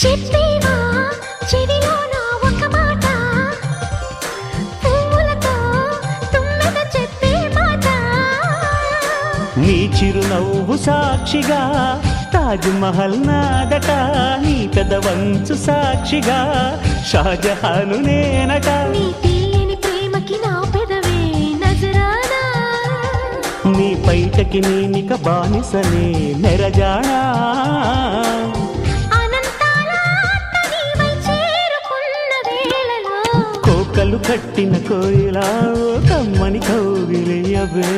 చెప్పేవా చెవిలోన ఒక మాట, పువ్వులతో తుమ్మెద చెప్పే మాట. నీ చిరునవ్వు సాక్షిగా తాజ్ మహల్ నాదట, నీ పెదవంచు సాక్షిగా షాజహాను నేనట. నీ తీయని ప్రేమకి నా పెదవే నజరానా, నీ బయటకి నేనిక బానిసనే నెరజానా. కోకలు కట్టిన కోయిలా కమ్మని కౌగిలియవే.